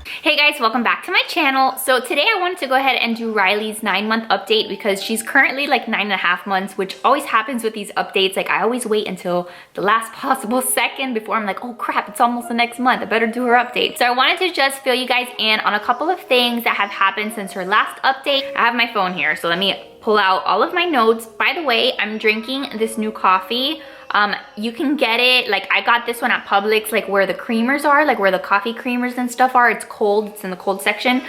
Hey guys, welcome back to my channel. So today I wanted to go ahead and do Riley's 9-month update because she's currently like 9.5 months, which always happens with these updates. Like I always wait until the last possible second before I'm like, oh crap, it's almost the next month. I better do her update. So I wanted to just fill you guys in on a couple of things that have happened since her last update. I have my phone here, so let me pull out all of my notes. By the way, I'm drinking this new coffee. You can get it, like I got this one at Publix, like where the creamers are, like where the coffee creamers and stuff are. It's cold, it's in the cold section.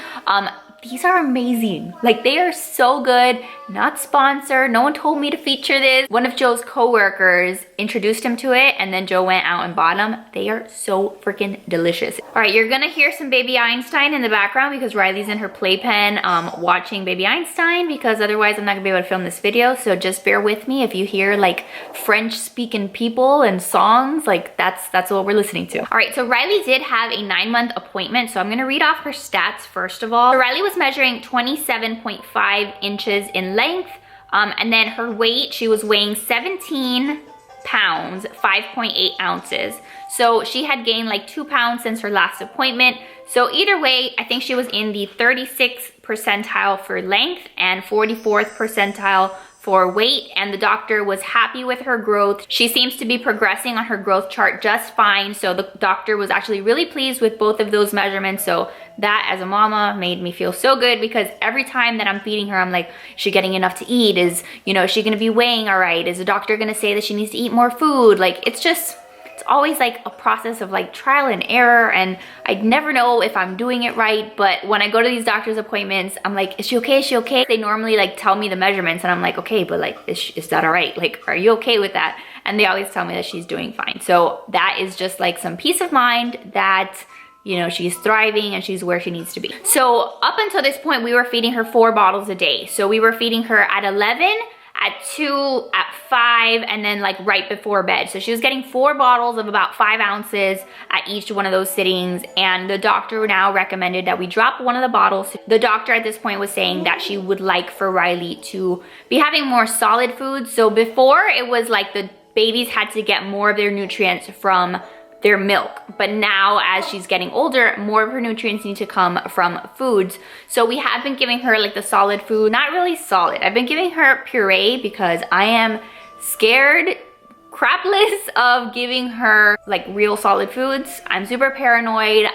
These are amazing. Like they are so good. Not sponsored. No one told me to feature this. One of Joe's coworkers introduced him to it and then Joe went out and bought them. They are so freaking delicious. All right, you're gonna hear some Baby Einstein in the background because Riley's in her playpen watching Baby Einstein, because otherwise I'm not gonna be able to film this video. So just bear with me if you hear like French speaking people and songs, like that's what we're listening to. All right, so Riley did have a 9-month appointment. So I'm gonna read off her stats first of all. So Riley was measuring 27.5 inches in length, and then her weight, she was weighing 17 pounds, 5.8 ounces. So she had gained like 2 pounds since her last appointment. So either way, I think she was in the 36th percentile for length and 44th percentile for weight, and the doctor was happy with her growth. She seems to be progressing on her growth chart just fine. So the doctor was actually really pleased with both of those measurements. So that as a mama made me feel so good, because every time that I'm feeding her, I'm like, is she getting enough to eat? Is she gonna be weighing all right? Is the doctor gonna say that she needs to eat more food? Like it's always like a process of like trial and error, and I never know if I'm doing it right. But when I go to these doctor's appointments, I'm like, is she okay? Is she okay? They normally like tell me the measurements and I'm like, okay, but like, is that all right? Like, are you okay with that? And they always tell me that she's doing fine. So that is just like some peace of mind that she's thriving and she's where she needs to be. So up until this point, we were feeding her 4 bottles a day. So we were feeding her at 11, at 2, at 5, and then like right before bed. So she was getting 4 bottles of about 5 ounces at each one of those sittings. And the doctor now recommended that we drop one of the bottles. The doctor at this point was saying that she would like for Riley to be having more solid foods. So before it was like the babies had to get more of their nutrients from their milk, but now as she's getting older, more of her nutrients need to come from foods. So we have been giving her like the solid food, not really solid. I've been giving her puree because I am scared crapless of giving her like real solid foods. I'm super paranoid.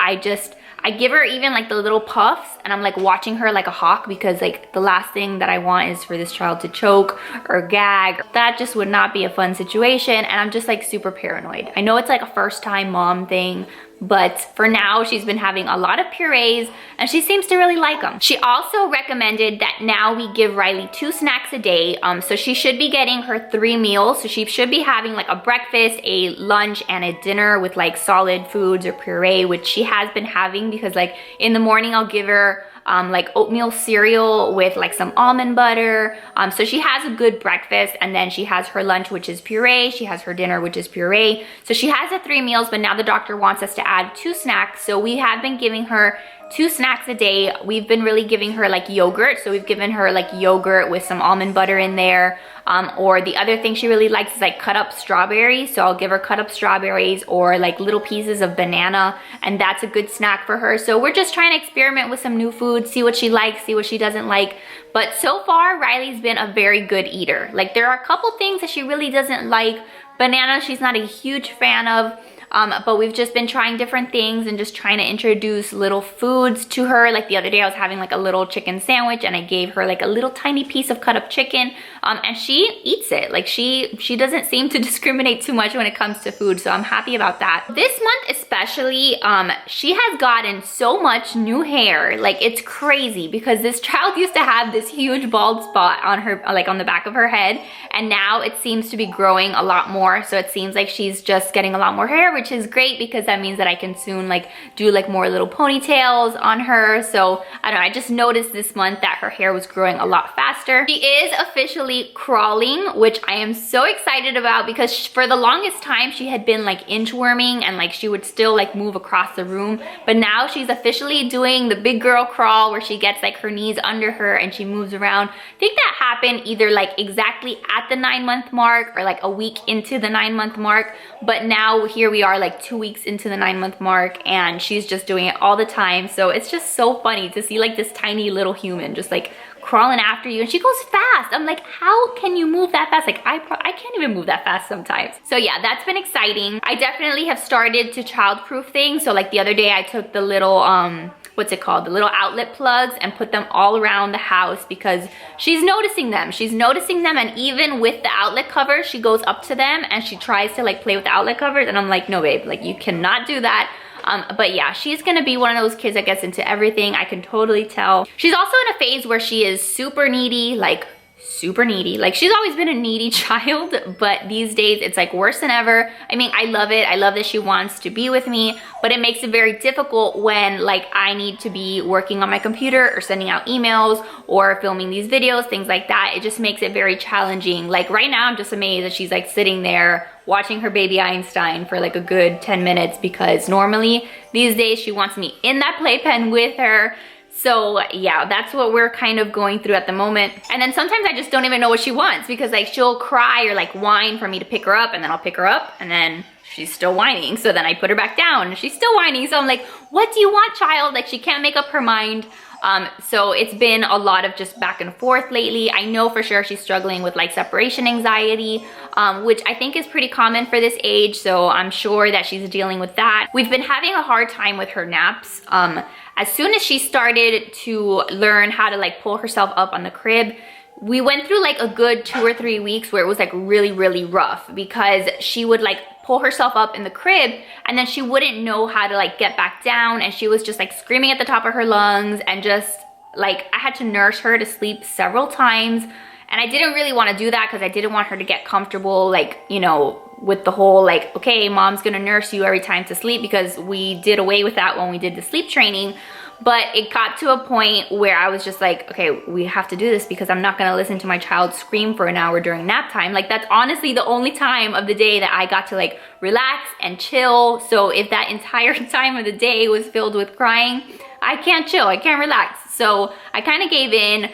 I give her even like the little puffs and I'm like watching her like a hawk, because like the last thing that I want is for this child to choke or gag. That just would not be a fun situation, and I'm just like super paranoid. I know it's like a first time mom thing, but for now she's been having a lot of purees and she seems to really like them. She also recommended that now we give Riley 2 snacks a day. So she should be getting her 3 meals. So she should be having like a breakfast, a lunch, and a dinner with like solid foods or puree, which she has been having, because like in the morning I'll give her like oatmeal cereal with like some almond butter. So she has a good breakfast, and then she has her lunch, which is puree. She has her dinner, which is puree. So she has the 3 meals, but now the doctor wants us to add 2 snacks. So we have been giving her 2 snacks a day. We've been really giving her like yogurt. So we've given her like yogurt with some almond butter in there. Or the other thing she really likes is like cut up strawberries. So I'll give her cut up strawberries or like little pieces of banana, and that's a good snack for her. So we're just trying to experiment with some new foods, see what she likes, see what she doesn't like. But so far, Riley's been a very good eater. Like there are a couple things that she really doesn't like. Banana, she's not a huge fan of. But we've just been trying different things and just trying to introduce little foods to her. Like the other day I was having like a little chicken sandwich and I gave her like a little tiny piece of cut up chicken, and she eats it. Like she doesn't seem to discriminate too much when it comes to food, so I'm happy about that. This month especially, she has gotten so much new hair. Like it's crazy, because this child used to have this huge bald spot on her, like on the back of her head, and now it seems to be growing a lot more. So it seems like she's just getting a lot more hair, which is great, because that means that I can soon like do like more little ponytails on her. So I don't know, I just noticed this month that her hair was growing a lot faster. She is officially crawling, which I am so excited about, because for the longest time she had been like inchworming and like she would still like move across the room, but now she's officially doing the big girl crawl, where she gets like her knees under her and she moves around. I think that happened either like exactly at the 9-month mark or like a week into the 9-month mark, but now here we are are like 2 weeks into the 9-month mark, and she's just doing it all the time. So it's just so funny to see like this tiny little human just like crawling after you, and she goes fast. I'm like, how can you move that fast? Like I can't even move that fast sometimes. So yeah, that's been exciting. I definitely have started to childproof things. So like the other day I took the little what's it called, the little outlet plugs, and put them all around the house because she's noticing them. She's noticing them, and even with the outlet covers, she goes up to them and she tries to like play with the outlet covers, and I'm like, no babe, like you cannot do that. But yeah, she's gonna be one of those kids that gets into everything. I can totally tell. She's also in a phase where she is super needy, like super needy. Like she's always been a needy child, but these days it's like worse than ever. I mean, I love it. I love that she wants to be with me, but it makes it very difficult when like I need to be working on my computer or sending out emails or filming these videos, things like that. It just makes it very challenging. Like right now, I'm just amazed that she's like sitting there watching her baby Einstein for like a good 10 minutes, because normally these days she wants me in that playpen with her. So yeah, that's what we're kind of going through at the moment. And then sometimes I just don't even know what she wants, because like she'll cry or like whine for me to pick her up, and then I'll pick her up and then she's still whining. So then I put her back down and she's still whining. So I'm like, what do you want, child? Like she can't make up her mind. So it's been a lot of just back and forth lately. I know for sure she's struggling with like separation anxiety, which I think is pretty common for this age. So I'm sure that she's dealing with that. We've been having a hard time with her naps. As soon as she started to learn how to like pull herself up on the crib, we went through like a good 2 or 3 weeks where it was like really, really rough, because she would like pull herself up in the crib and then she wouldn't know how to like get back down, and she was just like screaming at the top of her lungs, and just like I had to nurse her to sleep several times. And I didn't really want to do that because I didn't want her to get comfortable, like, you know, with the whole like, okay, mom's gonna nurse you every time to sleep, because we did away with that when we did the sleep training. But it got to a point where I was just like, okay, we have to do this, because I'm not gonna listen to my child scream for an hour during nap time. Like that's honestly the only time of the day that I got to like relax and chill. So if that entire time of the day was filled with crying, I can't chill, I can't relax. So I kind of gave in.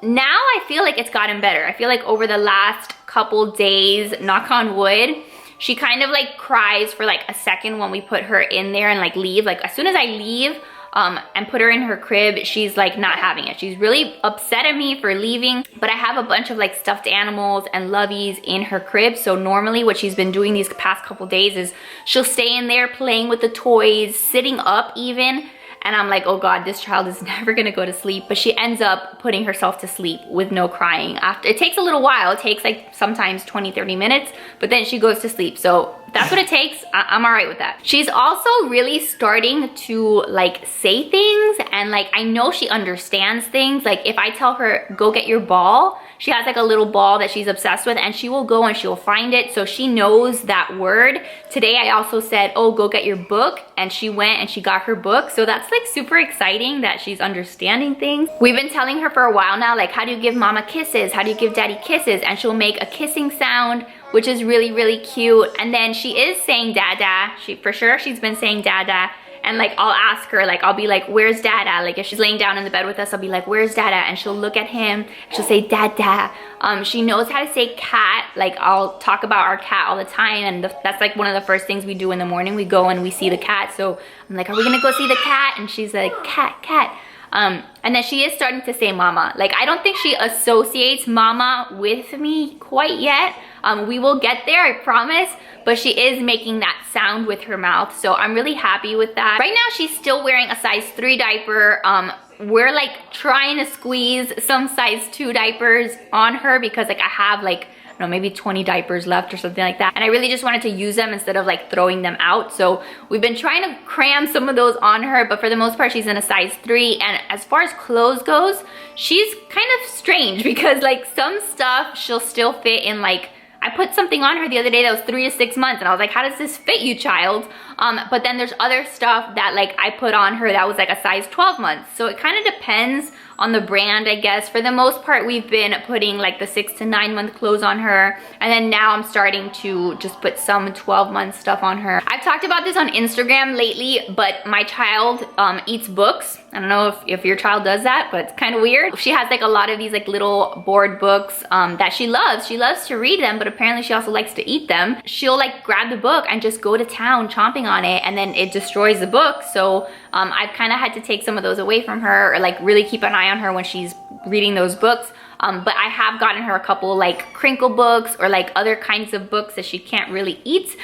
Now I feel like it's gotten better. I feel like over the last couple days, knock on wood, she kind of like cries for like a second when we put her in there and like leave. Like as soon as I leave and put her in her crib, she's like not having it. She's really upset at me for leaving, but I have a bunch of like stuffed animals and loveys in her crib. So normally what she's been doing these past couple days is she'll stay in there playing with the toys, sitting up even. And I'm like, oh God, this child is never gonna go to sleep. But she ends up putting herself to sleep with no crying. After it takes a little while, it takes like sometimes 20-30 minutes, but then she goes to sleep. So that's what it takes. I'm all right with that. She's also really starting to like say things, and like I know she understands things. Like if I tell her, go get your ball, she has like a little ball that she's obsessed with, and she will go and she'll find it. So she knows that word. Today I also said, oh, go get your book, and she went and she got her book. So that's like super exciting that she's understanding things. We've been telling her for a while now, like, how do you give mama kisses? How do you give daddy kisses? And she'll make a kissing sound, which is really, really cute. And then she is saying dada. She's been saying dada. And like I'll ask her, like I'll be like, where's dada? Like if she's laying down in the bed with us, I'll be like, where's dada? And she'll look at him, she'll say dada. She knows how to say cat. Like I'll talk about our cat all the time, and that's like one of the first things we do in the morning. We go and we see the cat. So I'm like, are we gonna go see the cat? And she's like, cat, cat. And then she is starting to say mama. Like I don't think she associates mama with me quite yet. We will get there, I promise. But she is making that sound with her mouth. So I'm really happy with that. Right now she's still wearing a size 3 diaper. We're like trying to squeeze some size 2 diapers on her, because like I have like, I don't know, maybe 20 diapers left or something like that. And I really just wanted to use them instead of like throwing them out. So we've been trying to cram some of those on her, but for the most part, she's in a size 3. And as far as clothes goes, she's kind of strange, because like some stuff she'll still fit in. Like I put something on her the other day that was 3 to 6 months, and I was like, how does this fit you, child? But then there's other stuff that like I put on her that was like a size 12 months. So it kind of depends on the brand, I guess. For the most part, we've been putting like the 6 to 9 month clothes on her. And then now I'm starting to just put some 12 month stuff on her. I've talked about this on Instagram lately, but my child eats books. I don't know if your child does that, but it's kind of weird. She has like a lot of these like little board books that she loves. She loves to read them, but apparently she also likes to eat them. She'll like grab the book and just go to town chomping on it, and then it destroys the book. So I've kind of had to take some of those away from her, or like really keep an eye on her when she's reading those books. But I have gotten her a couple like crinkle books or like other kinds of books that she can't really eat.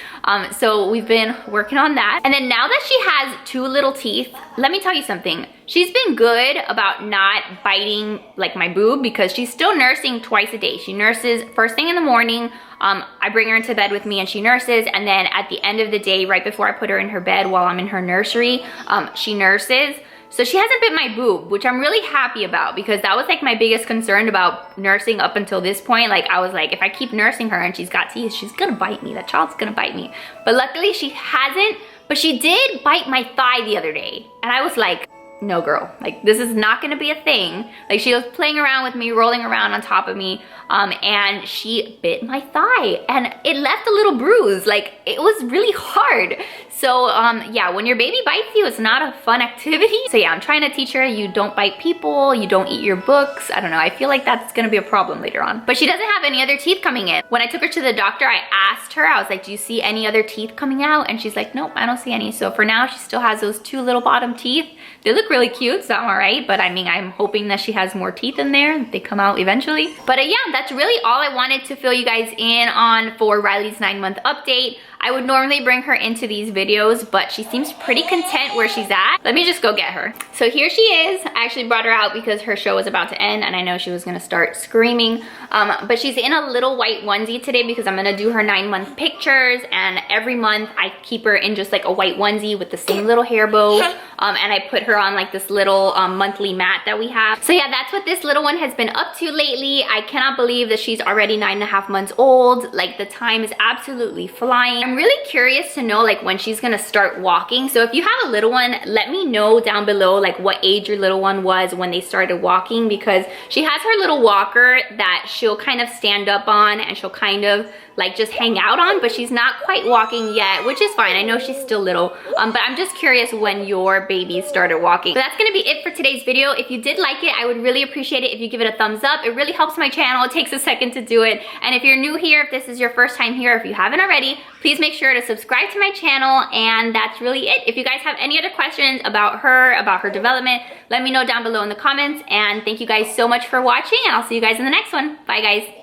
So we've been working on that. And then now that she has 2 little teeth, let me tell you something. She's been good about not biting like my boob, because she's still nursing twice a day. She nurses first thing in the morning. I bring her into bed with me and she nurses, and then at the end of the day, right before I put her in her bed while I'm in her nursery, she nurses. So she hasn't bit my boob, which I'm really happy about, because that was like my biggest concern about nursing up until this point. Like I was like, if I keep nursing her and she's got teeth, she's gonna bite me. That child's gonna bite me. But luckily she hasn't, but she did bite my thigh the other day. And I was like, no girl, like this is not gonna be a thing. Like she was playing around with me, rolling around on top of me, and she bit my thigh and it left a little bruise. Like it was really hard. So yeah, when your baby bites you, it's not a fun activity. So yeah, I'm trying to teach her you don't bite people, you don't eat your books. I don't know, I feel like that's gonna be a problem later on. But she doesn't have any other teeth coming in. When I took her to the doctor, I asked her, I was like, do you see any other teeth coming out? And she's like, nope, I don't see any. So for now, she still has those 2 little bottom teeth. They look really cute, so I'm all right. But I mean, I'm hoping that she has more teeth in there. They come out eventually. But yeah, that's really all I wanted to fill you guys in on for Riley's 9-month update. I would normally bring her into these videos, but she seems pretty content where she's at. Let me just go get her. So here she is. I actually brought her out because her show was about to end and I know she was gonna start screaming. But she's in a little white onesie today because I'm gonna do her 9-month pictures, and every month I keep her in just like a white onesie with the same little hair bow. And I put her on like this little monthly mat that we have. So yeah, that's what this little one has been up to lately. I cannot believe that she's already 9.5 months old. Like the time is absolutely flying. I'm really curious to know like when she's gonna start walking. So if you have a little one, let me know down below like what age your little one was when they started walking, because she has her little walker that she'll kind of stand up on and she'll kind of like just hang out on, but she's not quite walking yet, which is fine. I know she's still little, but I'm just curious when your baby started walking. So that's gonna be it for today's video. If you did like it, I would really appreciate it if you give it a thumbs up. It really helps my channel. It takes a second to do it. And if you're new here, if this is your first time here, if you haven't already, please make sure to subscribe to my channel. And that's really it. If you guys have any other questions about her development, let me know down below in the comments. And thank you guys so much for watching, and I'll see you guys in the next one. Bye guys.